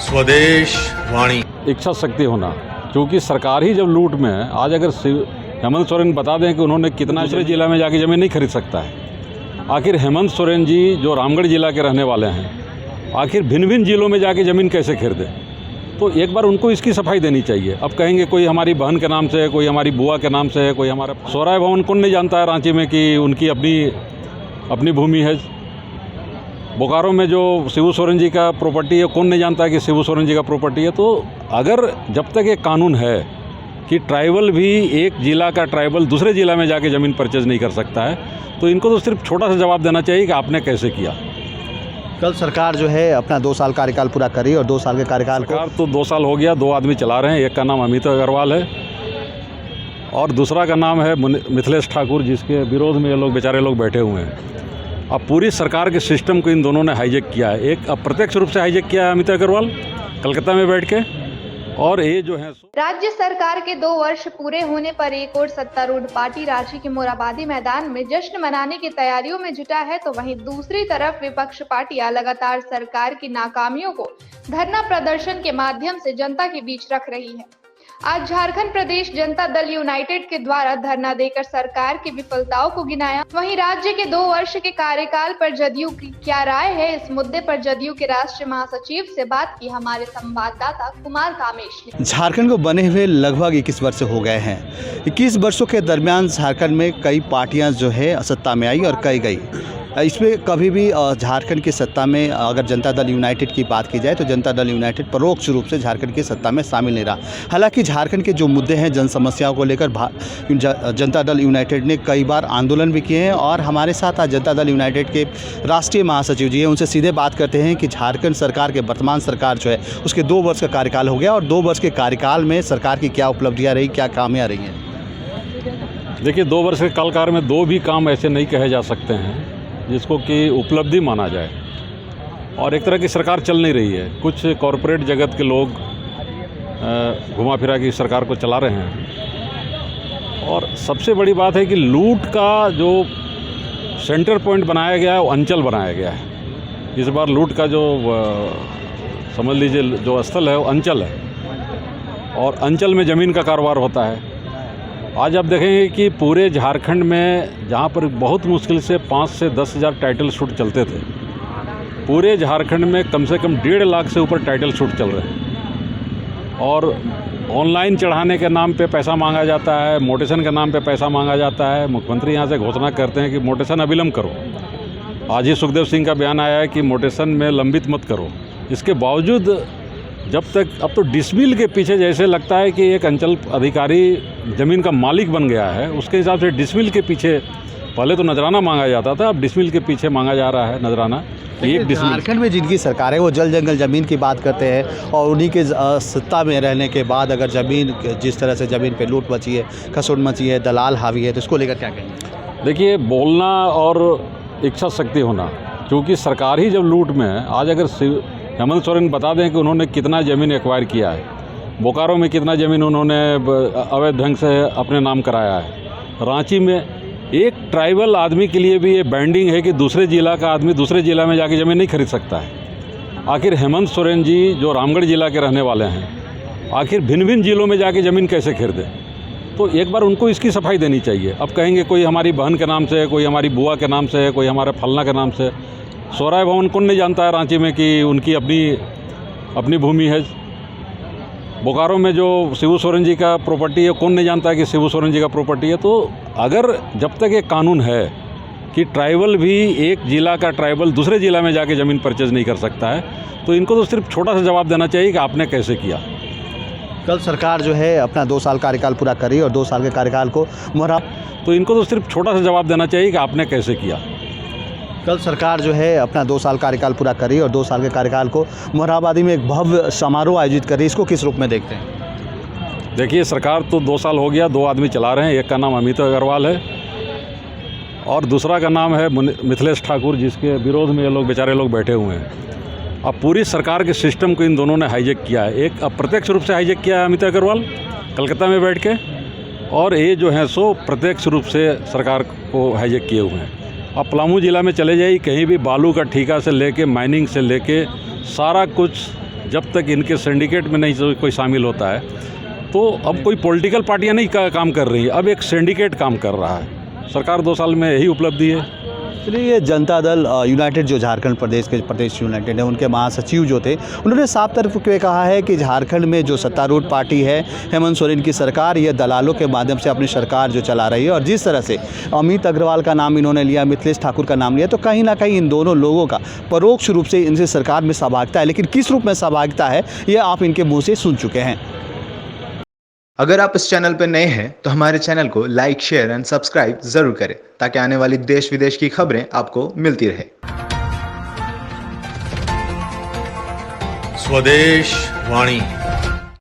स्वदेश वाणी। इच्छा शक्ति होना, क्योंकि सरकार ही जब लूट में है। आज अगर हेमंत सोरेन बता दें कि उन्होंने कितना दूसरे जिला में जाके ज़मीन नहीं खरीद सकता है। आखिर हेमंत सोरेन जी जो रामगढ़ जिला के रहने वाले हैं, आखिर भिन्न भिन्न जिलों में जाके ज़मीन कैसे खरीदें? तो एक बार उनको इसकी सफाई देनी चाहिए। अब कहेंगे कोई हमारी बहन के नाम से है, कोई हमारी बुआ के नाम से है, कोई हमारा सौराय भवन कौन नहीं जानता है रांची में कि उनकी अपनी भूमि है। बोकारो में जो शिबू सोरेन जी का प्रॉपर्टी है, कौन नहीं जानता है कि शिबू सोरेन जी का प्रॉपर्टी है। तो अगर जब तक एक कानून है कि ट्राइबल भी एक जिला का ट्राइबल दूसरे जिला में जाके ज़मीन परचेज नहीं कर सकता है, तो इनको तो सिर्फ छोटा सा जवाब देना चाहिए कि आपने कैसे किया। कल सरकार जो है अपना 2 साल कार्यकाल पूरा करी और 2 साल के कार्यकाल सरकार तो 2 साल हो गया, 2 आदमी चला रहे हैं। एक का नाम अमित अग्रवाल है और दूसरा का नाम है मिथिलेश ठाकुर, जिसके विरोध में ये लोग बेचारे लोग बैठे हुए हैं। अब पूरी सरकार के सिस्टम को इन दोनों ने हाईजेक किया है। एक अप्रत्यक्ष रूप से हाईजेक किया है अमित अग्रवाल कलकत्ता में बैठ के, और ये जो है राज्य सरकार के 2 वर्ष पूरे होने पर एक और सत्तारूढ़ पार्टी रांची के मोरहाबादी मैदान में जश्न मनाने की तैयारियों में जुटा है, तो वहीं दूसरी तरफ विपक्ष पार्टियां लगातार सरकार की नाकामियों को धरना प्रदर्शन के माध्यम से जनता के बीच रख रही है। आज झारखंड प्रदेश जनता दल यूनाइटेड के द्वारा धरना देकर सरकार की विफलताओं को गिनाया। वहीं राज्य के 2 वर्ष के कार्यकाल पर जदयू की क्या राय है, इस मुद्दे पर जदयू के राष्ट्रीय महासचिव से बात की हमारे संवाददाता कुमार कामेश ने। झारखंड को बने हुए लगभग 21 वर्ष हो गए हैं। 21 वर्षों के दरमियान झारखंड में कई पार्टियां जो है सत्ता में आई और कई गई। इसमें कभी भी झारखंड की सत्ता में अगर जनता दल यूनाइटेड की बात की जाए तो जनता दल यूनाइटेड परोक्ष रूप से झारखंड की सत्ता में शामिल नहीं रहा। हालांकि झारखंड के जो मुद्दे हैं, जन समस्याओं को लेकर जनता दल यूनाइटेड ने कई बार आंदोलन भी किए हैं। और हमारे साथ आज जनता दल यूनाइटेड के राष्ट्रीय महासचिव जी हैं, उनसे सीधे बात करते हैं कि झारखंड सरकार के वर्तमान सरकार जो है उसके 2 वर्ष का कार्यकाल हो गया और 2 वर्ष के कार्यकाल में सरकार की क्या उपलब्धियाँ रही, क्या कामियाँ रही हैं? देखिए, 2 वर्ष के कार्यकाल में 2 भी काम ऐसे नहीं कहे जा सकते हैं जिसको कि उपलब्धि माना जाए। और एक तरह की सरकार चल नहीं रही है। कुछ कॉरपोरेट जगत के लोग घुमा फिरा की सरकार को चला रहे हैं। और सबसे बड़ी बात है कि लूट का जो सेंटर पॉइंट बनाया गया है वो अंचल बनाया गया है। इस बार लूट का जो समझ लीजिए जो स्थल है वो अंचल है, और अंचल में ज़मीन का कारोबार होता है। आज आप देखेंगे कि पूरे झारखंड में जहाँ पर बहुत मुश्किल से 5 से 10 हज़ार टाइटल शूट चलते थे, पूरे झारखंड में कम से कम 1.5 लाख से ऊपर टाइटल शूट चल रहे हैं। और ऑनलाइन चढ़ाने के नाम पे पैसा मांगा जाता है, मोटेशन के नाम पे पैसा मांगा जाता है। मुख्यमंत्री यहाँ से घोषणा करते हैं कि मोटेशन अविलंब करो। आज ही सुखदेव सिंह का बयान आया है कि मोटेशन में लंबित मत करो। इसके बावजूद जब तक अब तो डिसमिल के पीछे जैसे लगता है कि एक अंचल अधिकारी ज़मीन का मालिक बन गया है, उसके हिसाब से डिसमिल के पीछे पहले तो नजराना मांगा जाता था, अब डिसमिल के पीछे मांगा जा रहा है नजराना। झारखंड में जिनकी सरकार है वो जल जंगल ज़मीन की बात करते हैं, और उन्हीं के सत्ता में रहने के बाद अगर ज़मीन जिस तरह से ज़मीन पे लूट मची है, खसोट मची है, दलाल हावी है, तो इसको लेकर क्या कहेंगे? देखिए, बोलना और इच्छा शक्ति होना, क्योंकि सरकार ही जब लूट में है। आज अगर हेमंत सोरेन बता दें कि उन्होंने कितना ज़मीन एक्वायर किया है, बोकारो में कितना ज़मीन उन्होंने अवैध ढंग से अपने नाम कराया है, रांची में एक ट्राइबल आदमी के लिए भी ये बैंडिंग है कि दूसरे जिला का आदमी दूसरे जिला में जाके ज़मीन नहीं खरीद सकता है। आखिर हेमंत सोरेन जी जो रामगढ़ जिला के रहने वाले हैं, आखिर भिन्न भिन्न जिलों में जाके ज़मीन कैसे खरीदें? तो एक बार उनको इसकी सफाई देनी चाहिए। अब कहेंगे कोई हमारी बहन के नाम से है, कोई हमारी बुआ के नाम से है, कोई हमारे फलना के नाम से। सौराय भवन कौन नहीं जानता है रांची में कि उनकी अपनी भूमि है। बोकारो में जो शिबू सोरेन जी का प्रॉपर्टी है, कौन नहीं जानता है कि शिबू सोरेन जी का प्रॉपर्टी है। तो अगर जब तक एक कानून है कि ट्राइबल भी एक जिला का ट्राइबल दूसरे जिला में जाके ज़मीन परचेज नहीं कर सकता है, तो इनको तो सिर्फ छोटा सा जवाब देना चाहिए कि आपने कैसे किया। कल सरकार जो है अपना 2 साल कार्यकाल पूरा करी और 2 साल के कार्यकाल को तो इनको तो सिर्फ छोटा सा जवाब देना चाहिए कि आपने कैसे किया। कल सरकार जो है अपना 2 साल कार्यकाल पूरा करी और 2 साल के कार्यकाल को मोरहाबादी में एक भव्य समारोह आयोजित करी, इसको किस रूप में देखते हैं? देखिए, सरकार तो 2 साल हो गया, 2 आदमी चला रहे हैं। एक का नाम अमित अग्रवाल है और दूसरा का नाम है मिथिलेश ठाकुर, जिसके विरोध में ये लोग बेचारे लोग बैठे हुए हैं। अब पूरी सरकार के सिस्टम को इन दोनों ने हाईजेक किया है। एक अप्रत्यक्ष रूप से हाईजेक किया है अमित अग्रवाल कलकत्ता में बैठ के, और ये जो है सो प्रत्यक्ष रूप से सरकार को हाईजेक किए हुए हैं। आप पलामू ज़िला में चले जाइए, कहीं भी बालू का ठेका से लेके माइनिंग से लेके सारा कुछ जब तक इनके सिंडिकेट में नहीं कोई शामिल होता है, तो अब कोई पॉलिटिकल पार्टियां नहीं काम कर रही हैं, अब एक सिंडिकेट काम कर रहा है। सरकार 2 साल में यही उपलब्धि है। चलिए, ये जनता दल यूनाइटेड जो झारखंड प्रदेश के प्रदेश यूनाइटेड है, उनके महासचिव जो थे, उन्होंने साफ तौर पे कहा है कि झारखंड में जो सत्तारूढ़ पार्टी है हेमंत सोरेन की सरकार, ये दलालों के माध्यम से अपनी सरकार जो चला रही है। और जिस तरह से अमित अग्रवाल का नाम इन्होंने लिया, मिथिलेश ठाकुर का नाम लिया, तो कहीं ना कहीं इन दोनों लोगों का परोक्ष रूप से इनसे सरकार में सहभागिता है। लेकिन किस रूप में सहभागिता है, ये आप इनके मुँह से सुन चुके हैं। अगर आप इस चैनल पर नए हैं तो हमारे चैनल को लाइक, शेयर एंड सब्सक्राइब जरूर करें, ताकि आने वाली देश विदेश की खबरें आपको मिलती रहे। स्वदेश वाणी।